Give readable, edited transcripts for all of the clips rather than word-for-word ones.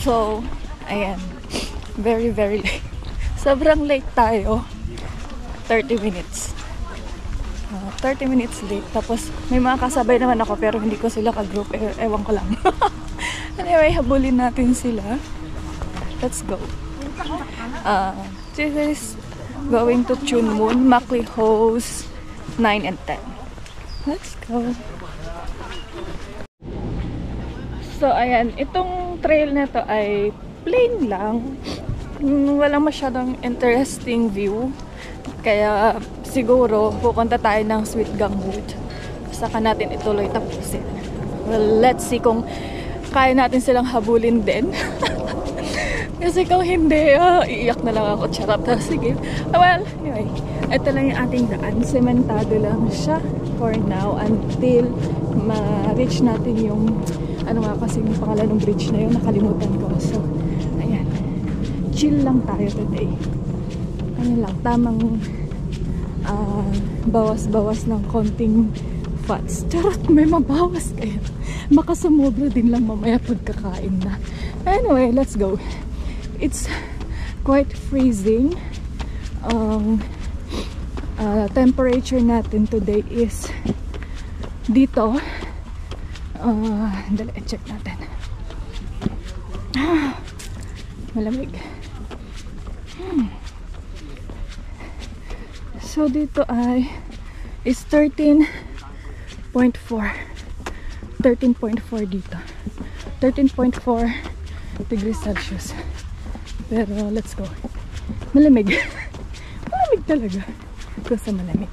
So, ayan. Very, very late. Sobrang late tayo. 30 minutes. 30 minutes late. Tapos, may mga kasabay naman ako pero hindi ko sila ka-group. Ewan ko lang. Anyway, habulin natin sila. Let's go. This is going to Chun Moon, Maklihos 9 and 10. Let's go. So, ayan. Itong trail na to ay plain lang. Walang masyadong interesting view. Kaya, siguro, pupunta tayo ng Sweet Gangwood. Saka natin ituloy tapusin. Well, let's see kung kaya natin silang habulin din. Kasi kung hindi, iiyak na lang ako. Charot. Sige. Well, anyway. Ito lang yung ating daan. Sementado lang siya for now until ma-reach natin yung ano nga kasi yung pangalan ng bridge na yun. Nakalimutan ko. So, ayan. Chill lang tayo today. Ano lang. Tamang bawas-bawas ng konting fats. Charot. May mabawas kayo. Baka sumobra din lang mamaya pagkakain na. Anyway, let's go. It's quite freezing. Temperature natin today is dito. Dali, check natin. Malamig. So dito ay is 13.4. 13.4 dito. 13.4 degrees Celsius. Pero let's go. Malamig. Malamig talaga. Gusto malamig.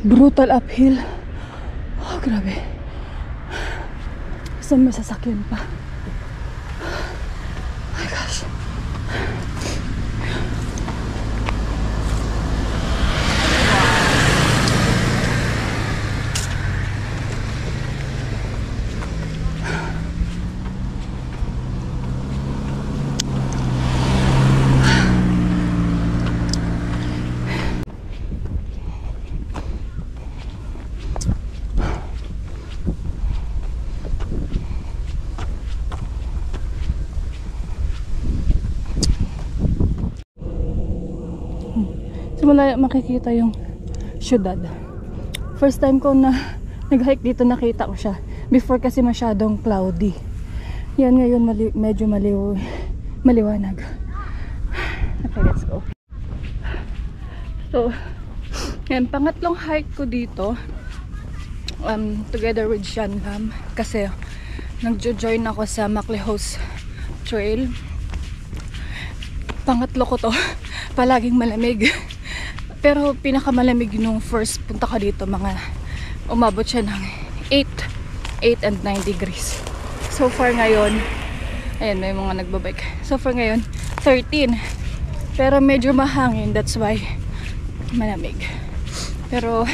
Brutal uphill. Oh, grabe. Saan may sasakyan pa? Oh my gosh. Simula makikita yung syudad. First time ko na nag-hike dito, nakita ko siya. Before kasi masyadong cloudy. Yan ngayon medyo maliwanag. Okay, let's go. So, yan, pangatlong hike ko dito. Together with Sean Lam. Kasi nagjo-join ako sa Maklihos Trail. Pangatlo ko to. Palaging malamig. Pero pinakamalamig nung first punta ko dito, mga umabot siya ng 8 and 9 degrees. So far ngayon, ayan, may mga nagbabike. So far ngayon, 13. Pero medyo mahangin, that's why malamig. Pero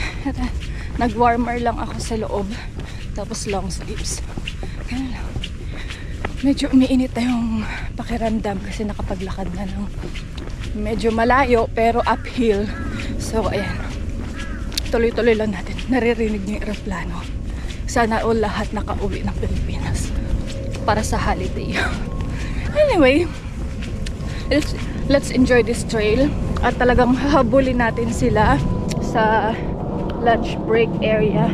nag-warmer lang ako sa loob. Tapos long sleeves. Ganun lang. Medyo umiinit na yung pakiramdam kasi nakapaglakad na ng medyo malayo pero uphill. So ayan, tuloy-tuloy lang natin. Naririnig niyo yung aeroplano. Sana all lahat nakauwi ng Pilipinas para sa holiday. Anyway, let's enjoy this trail. At talagang hahabulin natin sila sa lunch break area.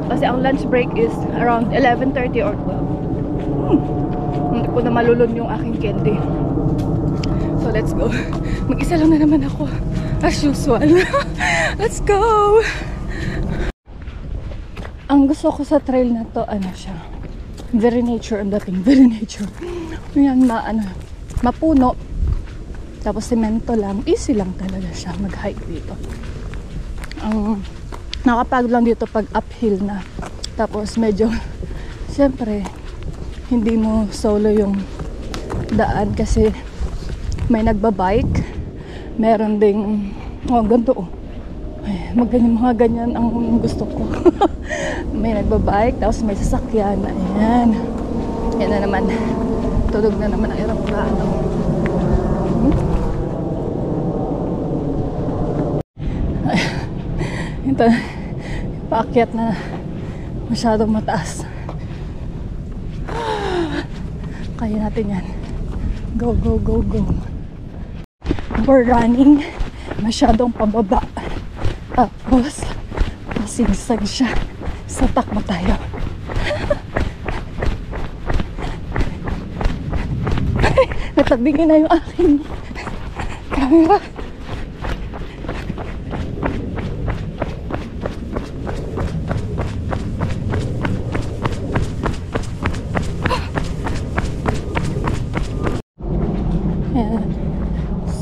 Kasi ang lunch break is around 11:30 or 12. Hindi ko na malulun yung aking candy. So let's go. Mag-isa lang na naman ako as usual. Let's go. Ang gusto ko sa trail na to, ano siya, very nature ang dating. Very nature. Yan, mapuno. Tapos semento lang. Easy lang talaga siya mag-hike dito. Nakapagod lang dito pag uphill na. Tapos medyo, siyempre, hindi mo solo yung daan kasi may nagbabike. Meron ding ganito mga ganyan ang gusto ko. May nagbabike, tapos may sasakyan. Ayan. Yan na naman. Tulog na naman ang aeroplano. Ito, paakyat na masyadong mataas. Kaya natin yan. Go, go, go, go. We're running. Masyadong pababa. Tapos, masigsag siya. Sa takbo tayo. Natabingin na yung aking camera.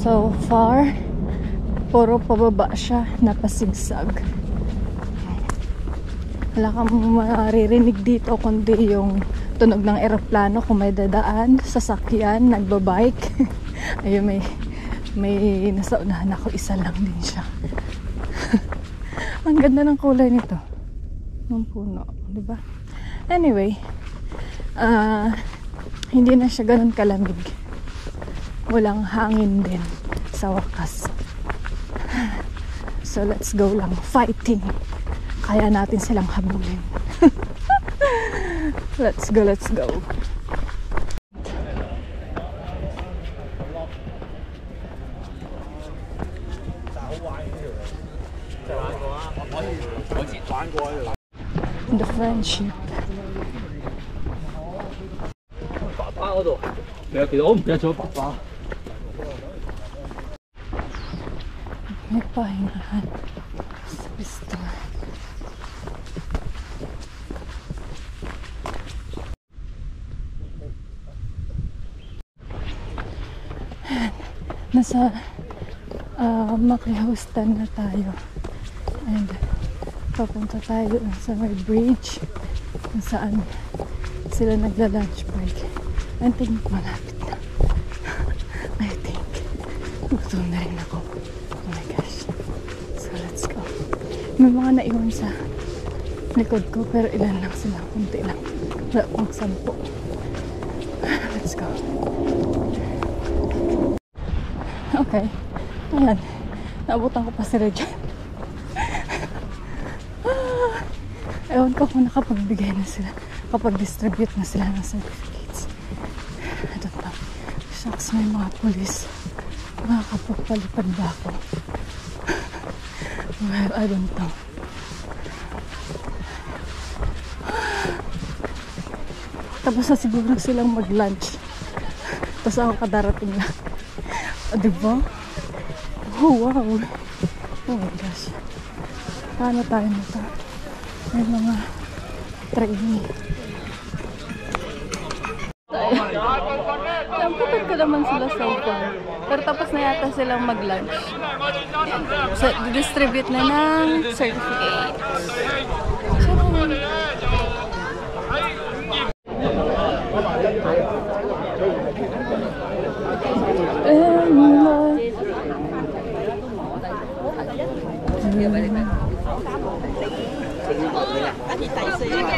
So far, puro pababa siya, napasigsag. Wala kang maririnig dito kundi yung tunog ng eroplano kung may dadaan, sasakyan, nagbabike. Ayun, may nasa unahan ako, isa lang din siya. Ang ganda ng kulay nito. Ng puno, di ba? Anyway, hindi na siya ganun kalamig. Walang hangin din sa wakas. So let's go lang, fighting. Kaya natin silang habulin. Let's go, let's go. The friendship. 爸爸嗰度，其實我唔記得咗爸爸。 May pahingahan sa pisto. Nasa Makihostan na tayo. And papunta tayo sa may bridge kung saan sila nagla-lunch break. I think malapit na. I think. Gutom na rin ako. Oh my gosh. So let's go. May mga naiwan sa likod ko pero ilan lang sila. Kunti lang. Wala pang 10. Let's go. Okay. Ayan. Naabutan ko pa sila dyan. Ewan ko kung nakapagbigay na sila. Kapag-distribute na sila ng certificates. I don't know. Shucks, may mga police. Makakapagpalipad ba ako? Well, I don't know. Tapos na siguro silang mag-lunch. Tapos ako kadarating lang. Diba? Oh, wow. Oh my gosh. Paano tayo nito? May mga trainee. Namputag ko naman sila so far. Pero tapos na yata silang mag-lunch. So, distribute na ng certificate. Excuse me.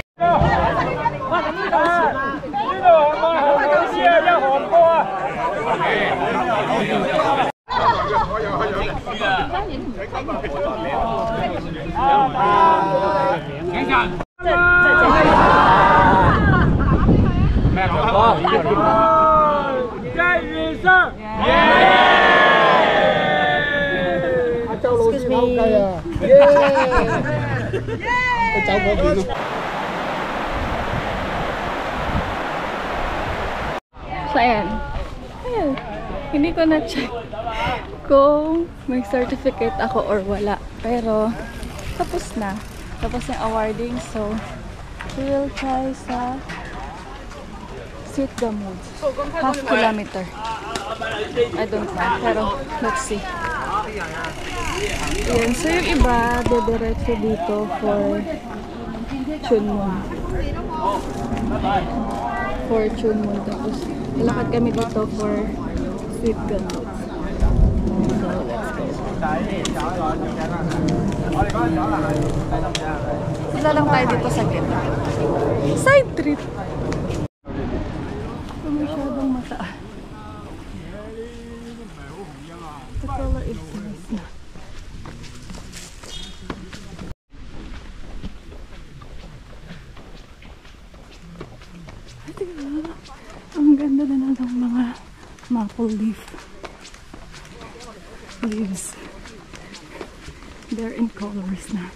So, ayan. Ayan. Hindi ko na-check kung may certificate ako or wala. Pero, tapos na. Tapos yung awarding. So, we will try sa Sweet Gum Woods. Half kilometer. I don't know. Pero, let's see. Ayan. So, yung iba, dediretso dito for Chunmun. For Chunmun. Tapos, ilakad kami dito for Sweet Gum Woods. So, let's go. Sila lang tayo dito sa gitna. Side trip! Masyadong mataas. Tapos na. Ay, diba? Ang ganda na ng mga maple leaves. They're in colors na.